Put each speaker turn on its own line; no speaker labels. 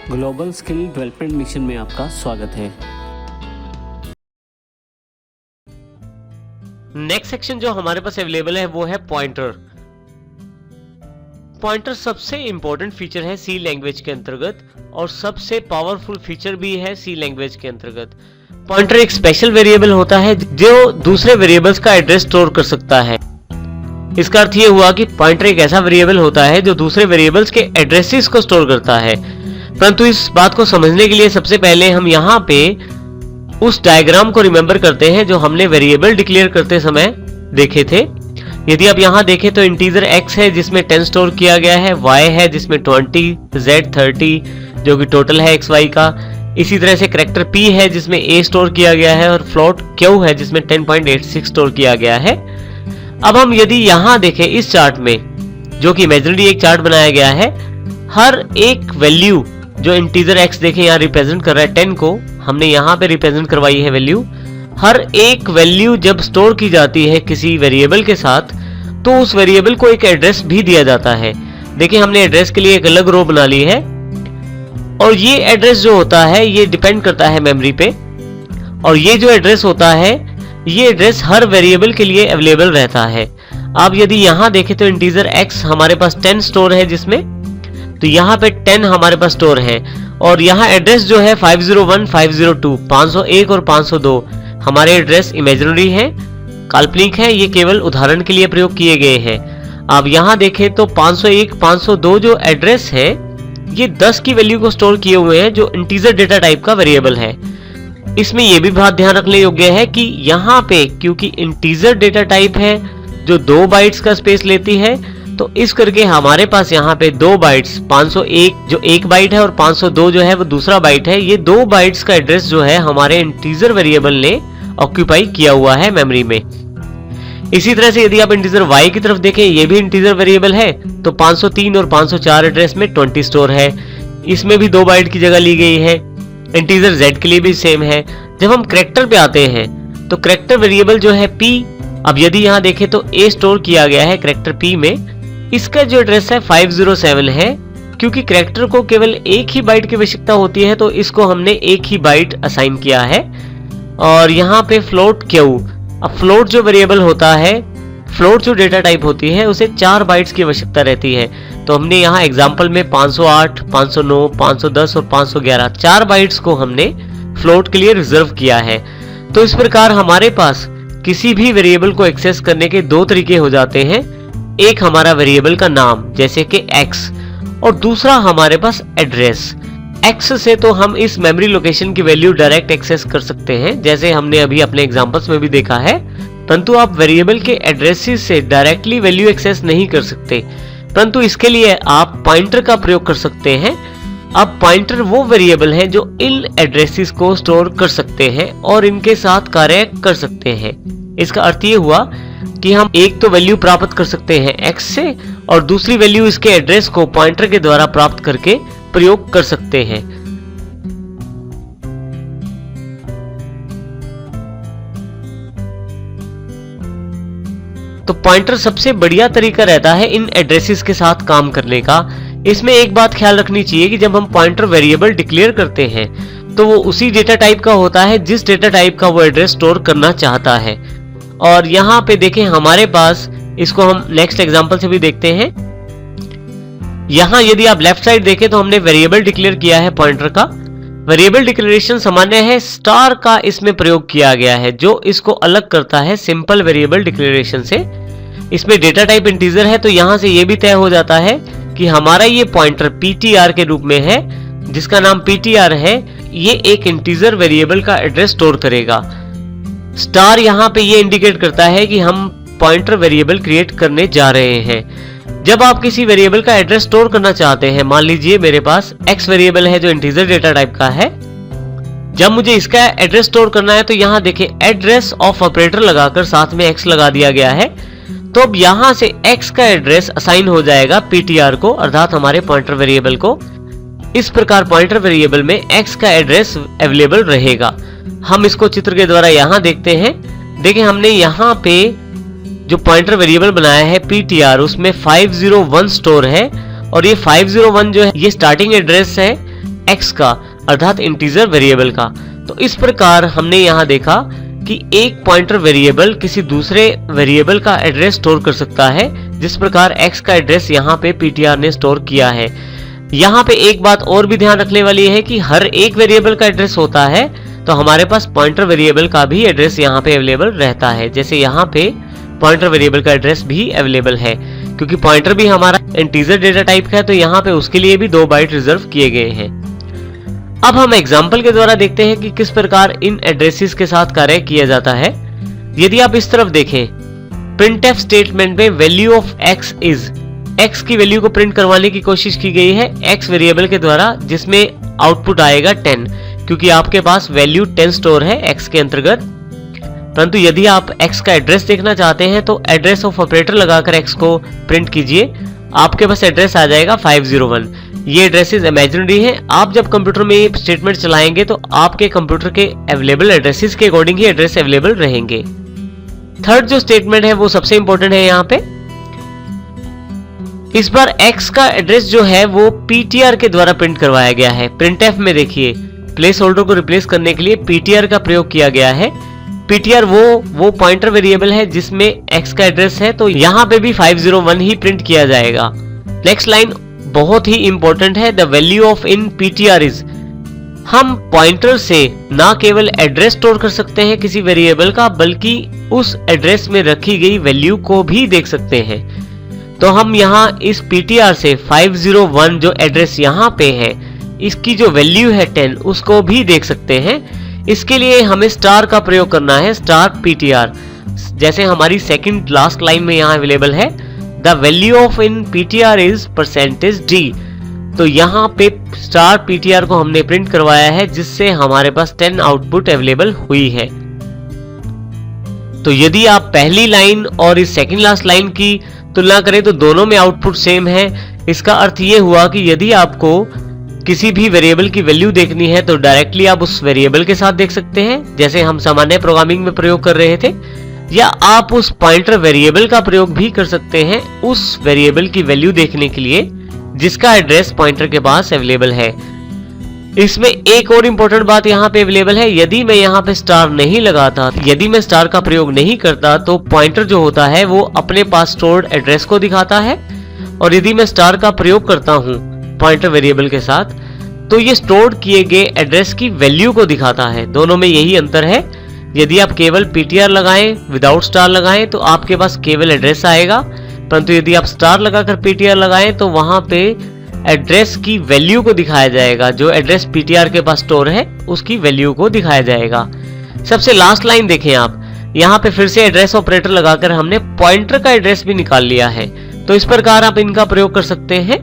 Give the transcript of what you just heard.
Global skill development mission में आपका स्वागत है।
नेक्स्ट सेक्शन जो हमारे पास अवेलेबल है वो है पॉइंटर। पॉइंटर सबसे इंपॉर्टेंट फीचर है सी लैंग्वेज के अंतर्गत और सबसे पावरफुल फीचर भी है सी लैंग्वेज के अंतर्गत। पॉइंटर एक स्पेशल वेरिएबल होता है जो दूसरे वेरिएबल्स का एड्रेस स्टोर कर सकता है। इसका अर्थ ये हुआ कि पॉइंटर एक ऐसा वेरिएबल होता है जो दूसरे वेरिएबल्स के एड्रेसेस को स्टोर करता है। परंतु इस बात को समझने के लिए सबसे पहले हम यहाँ पे उस डायग्राम को रिमेंबर करते हैं जो हमने वेरिएबल डिक्लेयर करते समय देखे थे। यदि आप यहाँ देखें तो इंटीजर x है जिसमें 10 स्टोर किया गया है, y है जिसमें 20, z 30 जो कि टोटल है xy का। इसी तरह से करैक्टर p है जिसमें a स्टोर किया गया है और फ्लोट q है जिसमें 10.86 स्टोर किया गया है। अब हम यदि यहाँ देखें इस चार्ट में, जो कि इमेजिनरी एक चार्ट बनाया गया है, हर एक वैल्यू जो इंटीजर x देखें यहाँ रिप्रेजेंट कर रहा है 10 को, हमने यहाँ पे रिप्रेजेंट करवाई है वैल्यू। हर एक वैल्यू जब स्टोर की जाती है किसी वेरिएबल के साथ तो उस वेरिएबल को एक एड्रेस भी दिया जाता है। देखिए हमने एड्रेस के लिए एक अलग रो बना ली है और ये एड्रेस जो होता है ये डिपेंड करता है मेमोरी पे। और ये जो एड्रेस होता है ये एड्रेस हर वेरिएबल के लिए अवेलेबल रहता है। अब यदि यहाँ देखें तो इंटीजर x हमारे पास 10 स्टोर है जिसमें, तो यहाँ पे 10 हमारे पास स्टोर है और यहाँ एड्रेस जो है 501, 502, 501 और 502 हमारे एड्रेस इमेजिनरी हैं, काल्पनिक है, ये केवल उदाहरण के लिए प्रयोग किए गए हैं। अब यहाँ देखें तो 501, 502 जो एड्रेस है ये 10 की वैल्यू को स्टोर किए हुए हैं जो इंटीजर डेटा टाइप का वेरिएबल है। इसमें यह भी बात ध्यान रखने योग्य है कि यहाँ पे क्योंकि इंटीजर डेटा टाइप है जो 2 बाइट्स का स्पेस लेती है, तो इस करके हमारे पास यहाँ पे 2 बाइट्स, 501 जो एक बाइट है और 502 जो है वो दूसरा बाइट है, ये 2 बाइट्स का एड्रेस जो है हमारे इंटीजर वेरिएबल ने ऑक्यूपाई किया हुआ है मेमोरी में। इसी तरह से यदि आप इंटीजर y की तरफ देखें, ये भी इंटीजर वेरिएबल है, तो 503 और 504 एड्रेस में 20 स्टोर है, इसमें भी 2 बाइट की जगह ली गई है। इंटीजर z के लिए भी सेम है। जब हम करैक्टर पे आते हैं तो करैक्टर वेरिएबल जो है p, अब यदि यहाँ देखें तो a स्टोर किया गया है करैक्टर p में, इसका जो एड्रेस है 507 है। क्योंकि करैक्टर को केवल एक ही बाइट की आवश्यकता होती है तो इसको हमने एक ही बाइट असाइन किया है। और यहाँ पे फ्लोट q, अब फ्लोट जो वेरिएबल होता है, फ्लोट जो डेटा टाइप होती है उसे 4 बाइट्स की आवश्यकता रहती है, तो हमने यहाँ एग्जांपल में 508, 509, 510 और 511 4 बाइट्स को हमने फ्लोट के लिए रिजर्व किया है। तो इस प्रकार हमारे पास किसी भी वेरिएबल को एक्सेस करने के 2 तरीके हो जाते हैं। एक हमारा वेरिएबल का नाम जैसे कि x और दूसरा हमारे पास एड्रेस। x से तो हम इस मेमोरी लोकेशन की वैल्यू डायरेक्ट एक्सेस कर सकते हैं जैसे हमने अभी अपने एग्जांपल्स में भी देखा है, परंतु आप वेरिएबल के एड्रेसेस से डायरेक्टली वैल्यू एक्सेस नहीं कर सकते, परंतु इसके लिए आप पॉइंटर का प्रयोग कर सकते हैं। अब पॉइंटर वो वेरिएबल हैं जो इन एड्रेसेस को स्टोर कर सकते हैं और इनके साथ कार्य कर सकते हैं। इसका अर्थ ये हुआ कि हम एक तो वैल्यू प्राप्त कर सकते हैं x से और दूसरी वैल्यू इसके एड्रेस को पॉइंटर के द्वारा प्राप्त करके प्रयोग कर सकते हैं। तो पॉइंटर सबसे बढ़िया तरीका रहता है इन एड्रेसेस के साथ काम करने का। इसमें एक बात ख्याल रखनी चाहिए कि जब हम पॉइंटर वेरिएबल डिक्लेयर करते हैं तो वो उसी डेटा टाइप का होता है जिस डेटा टाइप का वो एड्रेस स्टोर करना चाहता है। और यहाँ पे देखें हमारे पास, इसको हम नेक्स्ट एग्जांपल से भी देखते हैं। यहाँ यदि आप लेफ्ट साइड देखें तो हमने वेरिएबल डिक्लेयर किया है पॉइंटर का। वेरिएबल डिक्लेरेशन सामान्य है, स्टार का इसमें प्रयोग किया गया है जो इसको अलग करता है सिंपल वेरिएबल डिक्लेरेशन से। इसमें डेटा टाइप इंटीजर है तो यहाँ से ये भी तय हो जाता है कि हमारा ये पॉइंटर ptr के रूप में है, जिसका नाम ptr है, ये एक इंटीजर वेरिएबल का एड्रेस स्टोर करेगा। स्टार यहाँ पे ये इंडिकेट करता है कि हम पॉइंटर वेरिएबल क्रिएट करने जा रहे हैं। जब आप किसी वेरिएबल का एड्रेस स्टोर करना चाहते हैं, मान लीजिए मेरे पास x वेरिएबल है जो इंटीजर डेटा टाइप का है, जब मुझे इसका एड्रेस स्टोर करना है तो यहाँ देखें एड्रेस ऑफ ऑपरेटर लगाकर साथ में x लगा दिया गया है। तो अब यहाँ से x का एड्रेस असाइन हो जाएगा ptr को, अर्थात हमारे पॉइंटर वेरिएबल को। इस प्रकार पॉइंटर वेरिएबल में x का एड्रेस अवेलेबल रहेगा। हम इसको चित्र के द्वारा यहाँ देखते हैं। देखिए हमने यहाँ पे जो पॉइंटर वेरिएबल बनाया है ptr, उसमें 501 स्टोर है और ये 501 जो है ये स्टार्टिंग एड्रेस है x का अर्थात इंटीजर वेरिएबल का। तो इस प्रकार हमने यहाँ देखा कि एक पॉइंटर वेरिएबल किसी दूसरे वेरिएबल का एड्रेस स्टोर कर सकता है, जिस प्रकार x का एड्रेस यहाँ पे ptr ने स्टोर किया है। यहाँ पे एक बात और भी ध्यान रखने वाली है कि हर एक वेरिएबल का एड्रेस होता है, तो हमारे पास पॉइंटर वेरिएबल का भी एड्रेस यहाँ पे अवेलेबल रहता है। जैसे यहाँ पे पॉइंटर वेरिएबल का एड्रेस भी अवेलेबल है, क्योंकि पॉइंटर भी हमारा इंटीजर डेटा टाइप का है, तो यहाँ पे उसके लिए भी 2 बाइट रिजर्व किए गए हैं। अब हम एग्जाम्पल के द्वारा देखते हैं कि किस प्रकार इन एड्रेसेस के साथ कार्य किया जाता है। यदि आप इस तरफ देखें, प्रिंटफ स्टेटमेंट में value of x is, x की वैल्यू को प्रिंट करवाने की कोशिश की गई है x वेरिएबल के द्वारा, जिसमें आउटपुट आएगा 10, क्योंकि आपके पास वैल्यू 10 स्टोर है x के अंतर्गत। परंतु यदि आप x का एड्रेस देखना चाहते हैं तो एड्रेस ऑफ ऑपरेटर लगाकर x को प्रिंट कीजिए, आपके पास एड्रेस आ जाएगा 501। ये एड्रेसेस इमेजिनरी हैं। आप जब कंप्यूटर में ये स्टेटमेंट चलाएंगे तो आपके कंप्यूटर के अवेलेबल एड्रेसेस के अकॉर्डिंग ही एड्रेस अवेलेबल रहेंगे। थर्ड जो स्टेटमेंट है वो सबसे इंपॉर्टेंट है यहाँ पे। इस बार x का एड्रेस जो है वो ptr के द्वारा प्रिंट करवाया गया है। प्रिंटफ में देखिए, प्लेस होल्डर को रिप्लेस करने के लिए ptr का प्रयोग किया गया है। ptr वो पॉइंटर वेरिएबल है जिसमें x का एड्रेस है, तो यहाँ पे भी 501 ही प्रिंट किया जाएगा। नेक्स्ट लाइन बहुत ही इंपॉर्टेंट है, the value of in ptr is. हम पॉइंटर से ना केवल एड्रेस स्टोर कर सकते हैं किसी वेरिएबल का, बल्कि उस एड्रेस में रखी गई वैल्यू को भी देख सकते हैं। तो हम यहाँ इस ptr से 501 जो एड्रेस यहाँ पे है, इसकी जो वैल्यू है 10, उसको भी देख सकते हैं। इसके लिए हमें स्टार का प्रयोग करना है, स्टार ptr। जैसे हमारी सेकंड लास्ट लाइन में यहाँ अवेलेबल है, the value of in ptr is %d। तो यहाँ पे स्टार ptr को हमने प्रिंट करवाया है, जिससे हमारे पास 10 आउटपुट अवेलेबल हुई है। तो यदि आप पहली लाइन और इस सेकंड लास्ट लाइन की तुलना करें तो दोनों में आउटपुट सेम है। इसका अर्थ ये हुआ कि यदि आपको किसी भी वेरिएबल की वैल्यू देखनी है तो डायरेक्टली आप उस वेरिएबल के साथ देख सकते हैं, जैसे हम सामान्य प्रोग्रामिंग में प्रयोग कर रहे थे, या आप उस पॉइंटर वेरिएबल का प्रयोग भी कर सकते हैं उस वेरिएबल की वैल्यू देखने के लिए जिसका एड्रेस पॉइंटर के पास अवेलेबल है। इसमें एक और इंपॉर्टेंट बात यहाँ पे अवेलेबल है, यदि मैं यहाँ पे स्टार नहीं लगाता, यदि मैं स्टार का प्रयोग नहीं करता, तो पॉइंटर जो होता है वो अपने पास स्टोर्ड एड्रेस को दिखाता है, और यदि मैं स्टार का प्रयोग करता हूँ पॉइंटर वेरिएबल के साथ, तो ये स्टोर्ड किए गए एड्रेस की वैल्यू को दिखाता है। दोनों में यही अंतर है। यदि आप केवल ptr लगाएं, विदाउट स्टार लगाएं, तो आपके पास केवल एड्रेस आएगा, परंतु यदि आप स्टार लगाकर ptr लगाएं तो वहां पे एड्रेस की वैल्यू को दिखाया जाएगा। जो एड्रेस ptr के पास स्टोर है उसकी वैल्यू को दिखाया जाएगा। सबसे लास्ट लाइन देखें आप, यहाँ पे फिर से एड्रेस ऑपरेटर लगाकर हमने पॉइंटर का एड्रेस भी निकाल लिया है। तो इस प्रकार आप इनका प्रयोग कर सकते हैं